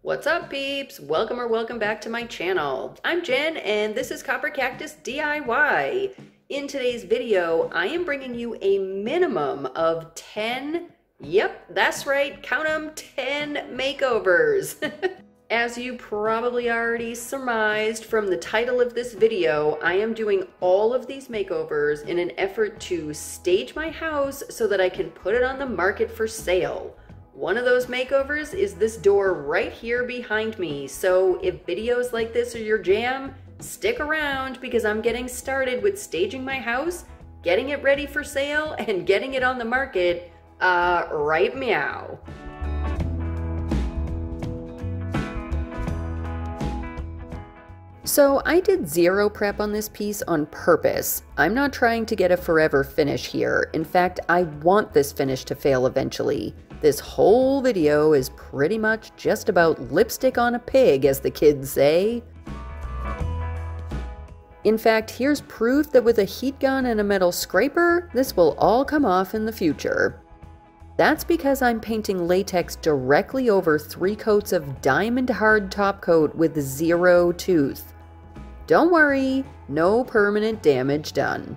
What's up, peeps? Welcome back to my channel. I'm Jen and this is Cactus DIY. In today's video, I am bringing you a minimum of 10, yep, that's right, count them, 10 makeovers. As you probably already surmised from the title of this video, I am doing all of these makeovers in an effort to stage my house so that I can put it on the market for sale. One of those makeovers is this door right here behind me, so if videos like this are your jam, stick around because I'm getting started with staging my house, getting it ready for sale, and getting it on the market right meow. So I did zero prep on this piece on purpose. I'm not trying to get a forever finish here. In fact, I want this finish to fail eventually. This whole video is pretty much just about lipstick on a pig, as the kids say. In fact, here's proof that with a heat gun and a metal scraper, this will all come off in the future. That's because I'm painting latex directly over 3 coats of diamond hard top coat with 0 tooth. Don't worry, no permanent damage done.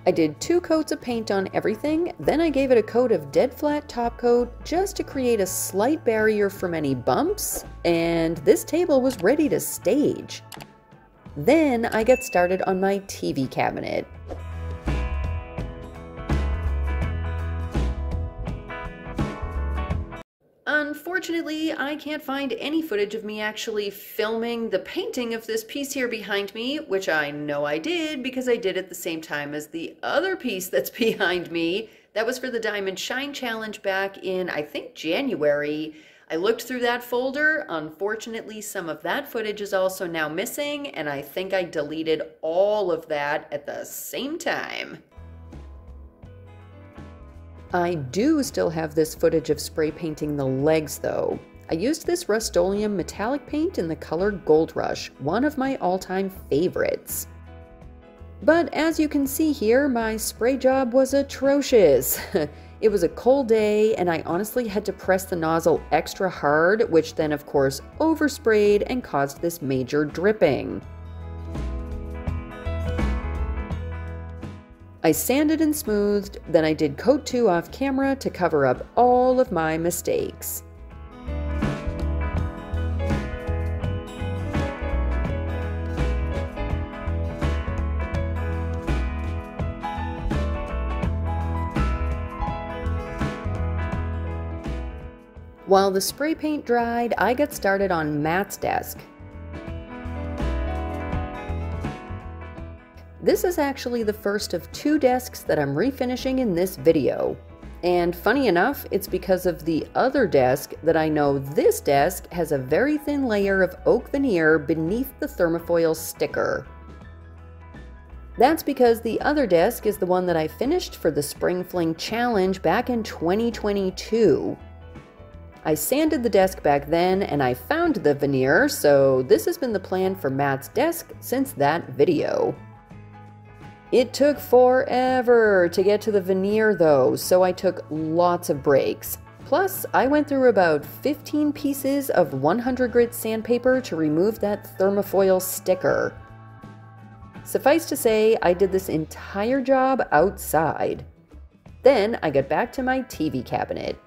I did 2 coats of paint on everything, then I gave it a coat of dead flat top coat just to create a slight barrier from any bumps, and this table was ready to stage. Then I got started on my TV cabinet. Unfortunately, I can't find any footage of me actually filming the painting of this piece here behind me, which I know I did because I did at the same time as the other piece that's behind me. That was for the Diamond Shine Challenge back in, I think, January. I looked through that folder. Unfortunately, some of that footage is also now missing, and I think I deleted all of that at the same time. I do still have this footage of spray painting the legs though. I used this Rust-Oleum metallic paint in the color Gold Rush, one of my all-time favorites. But as you can see here, my spray job was atrocious. It was a cold day and I honestly had to press the nozzle extra hard, which then of course oversprayed and caused this major dripping. I sanded and smoothed, then I did coat 2 off camera to cover up all of my mistakes. While the spray paint dried, I got started on Matt's desk. This is actually the first of 2 desks that I'm refinishing in this video. And funny enough, it's because of the other desk that I know this desk has a very thin layer of oak veneer beneath the thermofoil sticker. That's because the other desk is the one that I finished for the Spring Fling Challenge back in 2022. I sanded the desk back then and I found the veneer, so this has been the plan for Matt's desk since that video. It took forever to get to the veneer though, so I took lots of breaks. Plus, I went through about 15 pieces of 100 grit sandpaper to remove that thermofoil sticker. Suffice to say, I did this entire job outside. Then I got back to my TV cabinet.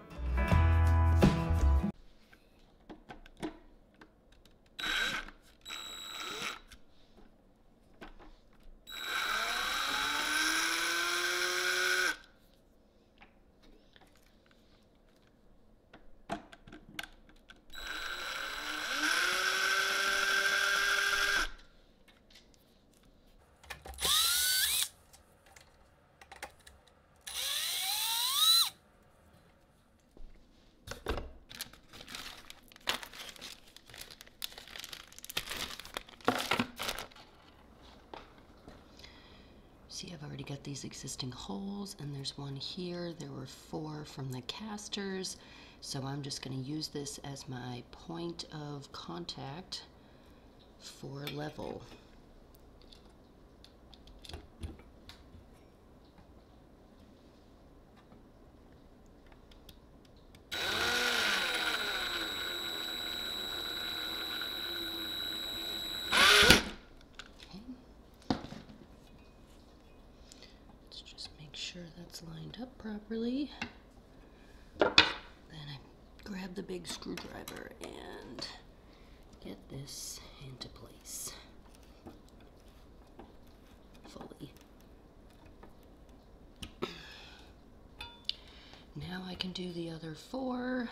See, I've already got these existing holes, and there's one here. There were 4 from the casters, so I'm just going to use this as my point of contact for level. sure that's lined up properly. Then I grab the big screwdriver and get this into place fully. Now I can do the other 4.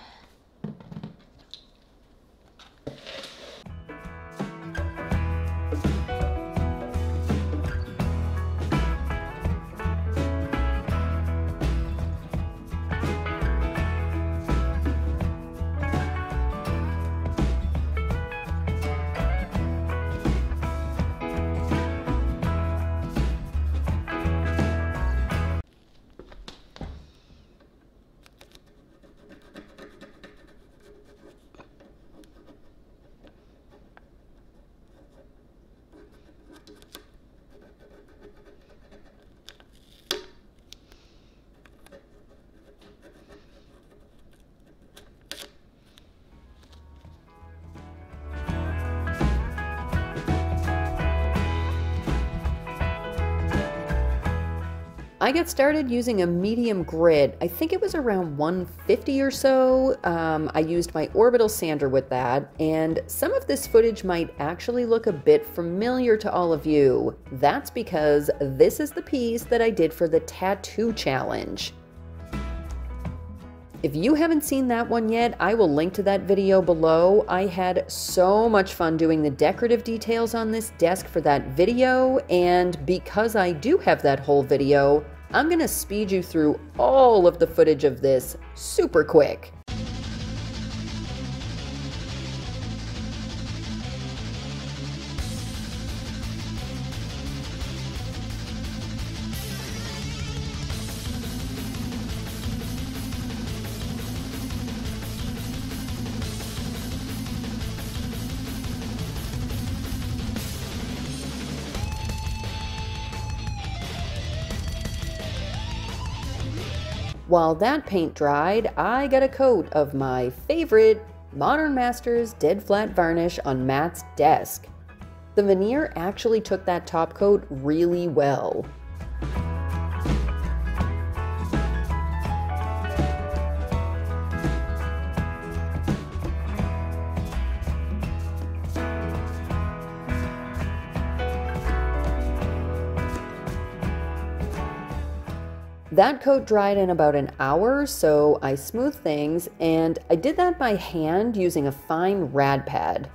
I got started using a medium grit. I think it was around 150 or so. I used my orbital sander with that, and some of this footage might actually look a bit familiar to all of you. That's because this is the piece that I did for the tattoo challenge. If you haven't seen that one yet, I will link to that video below. I had so much fun doing the decorative details on this desk for that video, and because I do have that whole video, I'm gonna speed you through all of the footage of this super quick. While that paint dried, I got a coat of my favorite Modern Masters Dead Flat Varnish on Matt's desk. The veneer actually took that top coat really well. That coat dried in about an hour, so I smoothed things, and I did that by hand using a fine rad pad.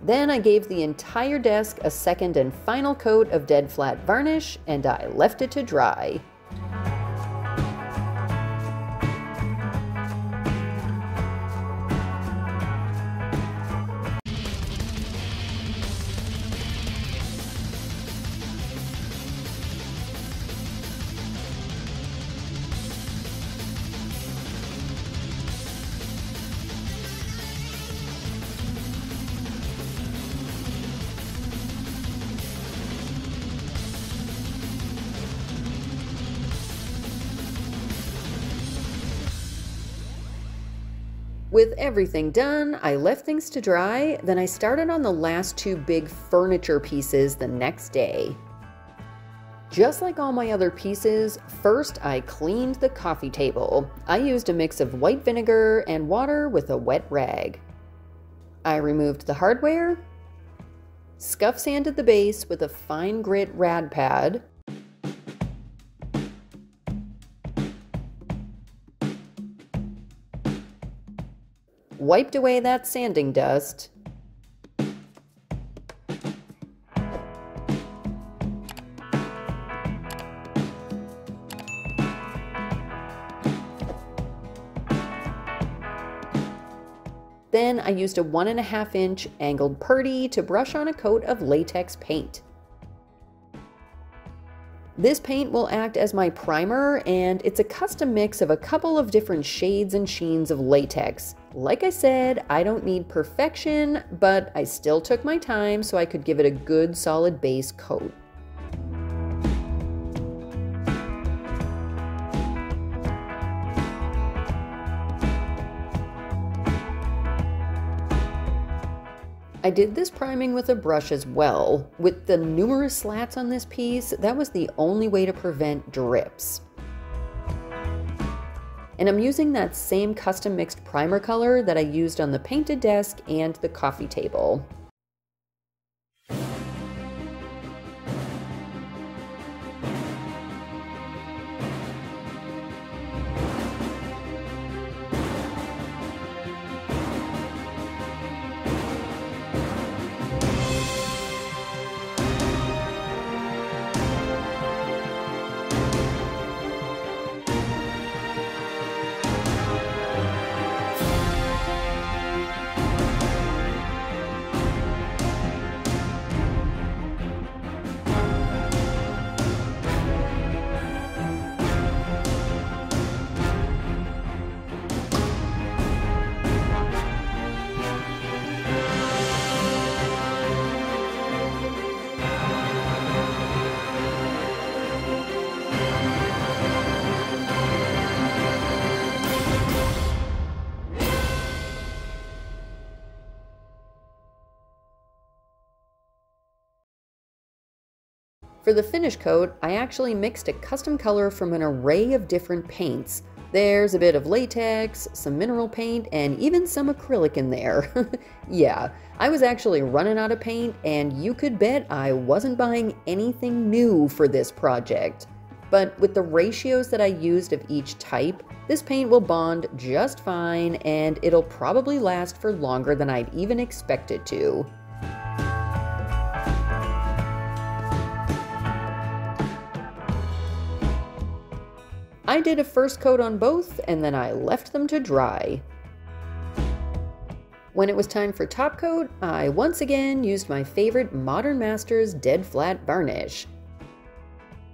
Then I gave the entire desk a second and final coat of dead flat varnish, and I left it to dry. With everything done, I left things to dry, then I started on the last 2 big furniture pieces the next day. Just like all my other pieces, first I cleaned the coffee table. I used a mix of white vinegar and water with a wet rag. I removed the hardware, scuff sanded the base with a fine grit rad pad, wiped away that sanding dust, then I used a 1.5 inch angled putty to brush on a coat of latex paint. This paint will act as my primer, and it's a custom mix of a couple of different shades and sheens of latex. Like I said, I don't need perfection, but I still took my time so I could give it a good solid base coat. I did this priming with a brush as well. With the numerous slats on this piece, that was the only way to prevent drips. And I'm using that same custom mixed primer color that I used on the painted desk and the coffee table. For the finish coat, I actually mixed a custom color from an array of different paints. There's a bit of latex, some mineral paint, and even some acrylic in there. Yeah, I was actually running out of paint, and you could bet I wasn't buying anything new for this project. But with the ratios that I used of each type, this paint will bond just fine, and it'll probably last for longer than I'd even expected to. I did a first coat on both, and then I left them to dry. When it was time for top coat, I once again used my favorite Modern Masters Dead Flat Varnish.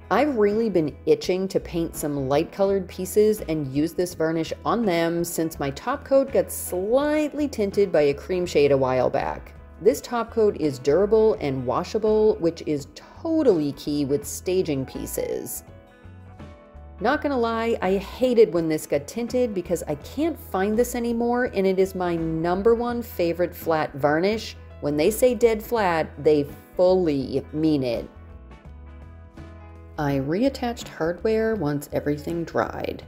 I've really been itching to paint some light colored pieces and use this varnish on them since my top coat got slightly tinted by a cream shade a while back. This top coat is durable and washable, which is totally key with staging pieces. Not gonna lie, I hated when this got tinted because I can't find this anymore, and it is my #1 favorite flat varnish. When they say dead flat, they fully mean it. I reattached hardware once everything dried.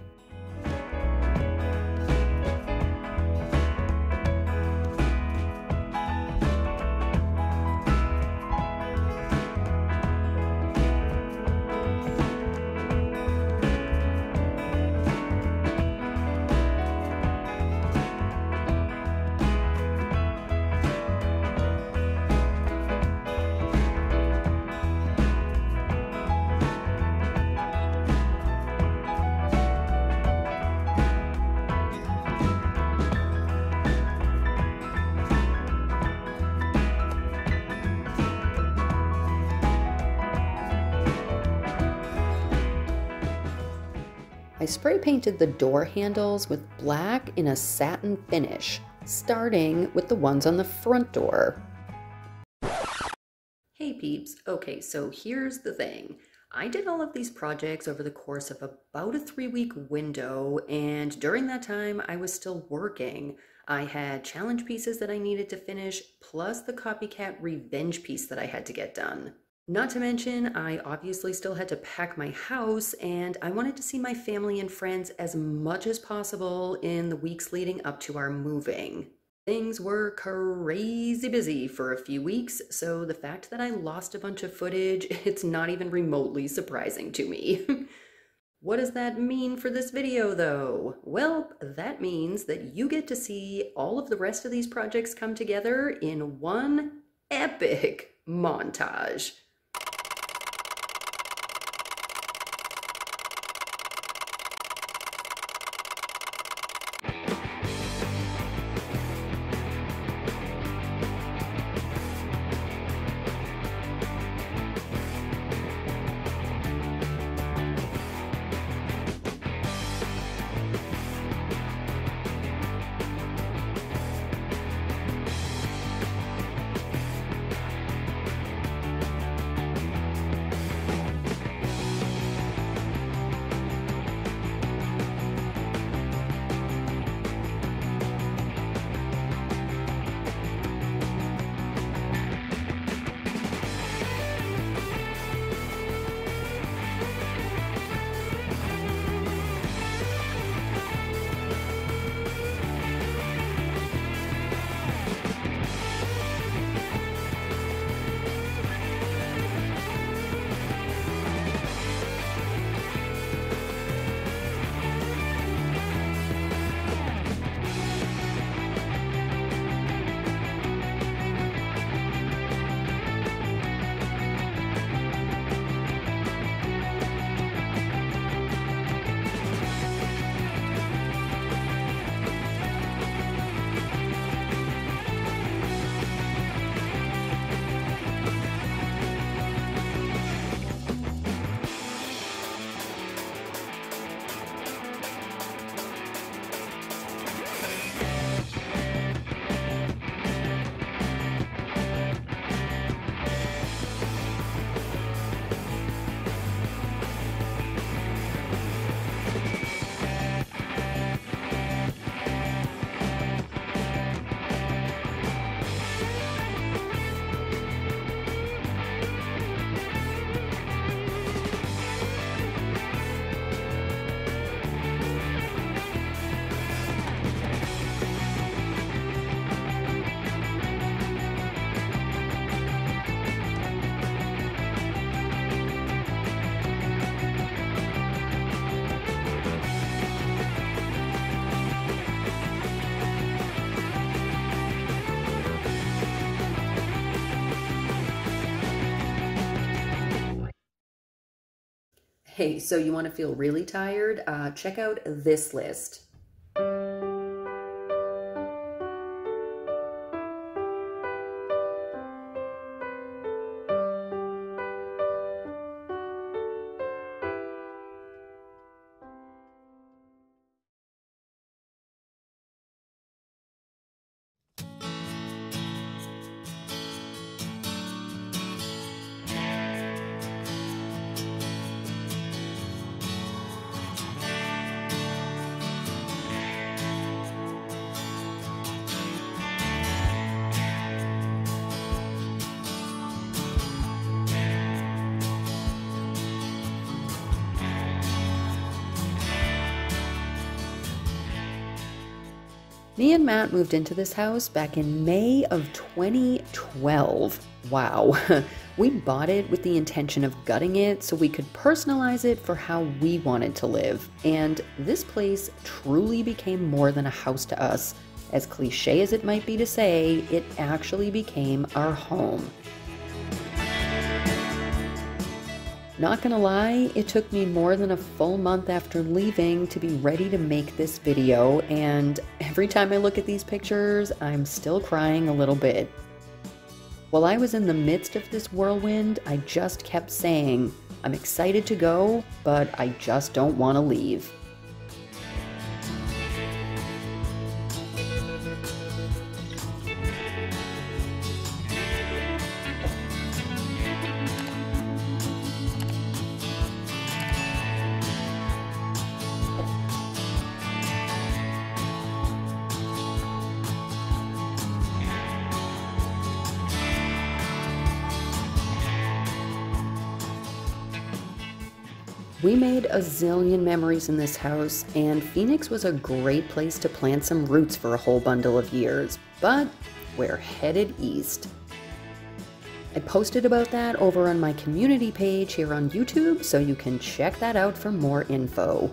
I spray painted the door handles with black in a satin finish, starting with the ones on the front door. Hey peeps, okay, so here's the thing. I did all of these projects over the course of about a 3-week window, and during that time I was still working. I had challenge pieces that I needed to finish, plus the copycat revenge piece that I had to get done. Not to mention, I obviously still had to pack my house, and I wanted to see my family and friends as much as possible in the weeks leading up to our moving. Things were crazy busy for a few weeks, so the fact that I lost a bunch of footage, it's not even remotely surprising to me. What does that mean for this video, though? Well, that means that you get to see all of the rest of these projects come together in one epic montage. Hey, so you want to feel really tired? Check out this list. Me and Matt moved into this house back in May of 2012. Wow. We bought it with the intention of gutting it so we could personalize it for how we wanted to live. And this place truly became more than a house to us. As cliche as it might be to say, it actually became our home. Not gonna lie, it took me more than a full month after leaving to be ready to make this video, and every time I look at these pictures, I'm still crying a little bit. While I was in the midst of this whirlwind, I just kept saying, I'm excited to go, but I just don't want to leave. We made a zillion memories in this house, and Phoenix was a great place to plant some roots for a whole bundle of years, but we're headed east. I posted about that over on my community page here on YouTube, so you can check that out for more info.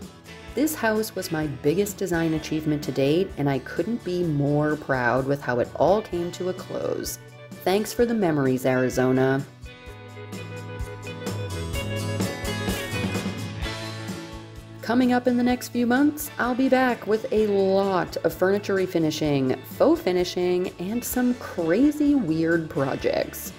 This house was my biggest design achievement to date, and I couldn't be more proud with how it all came to a close. Thanks for the memories, Arizona. Coming up in the next few months, I'll be back with a lot of furniture refinishing, faux finishing, and some crazy weird projects.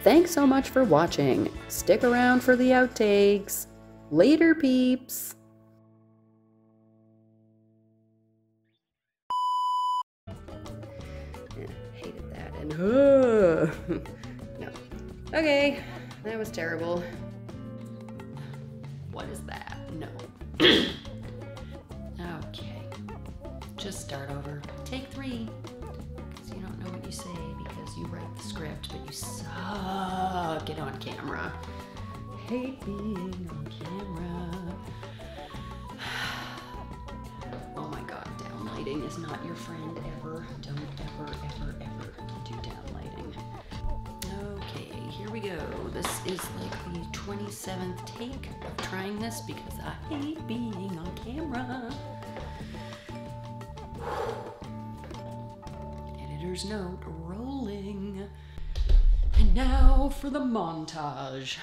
Thanks so much for watching. Stick around for the outtakes. Later, peeps! Hated that and no. Okay, that was terrible. What is that? No. Okay, just start over. Take 3. Because you don't know what you say because you write the script, but you suck it on camera. Hate being on camera. Oh my god, downlighting is not your friend ever. Don't ever, ever, ever do downlighting. Okay, here we go. This is like the 27th take of trying this because I hate being on camera. Editor's note rolling. And now for the montage.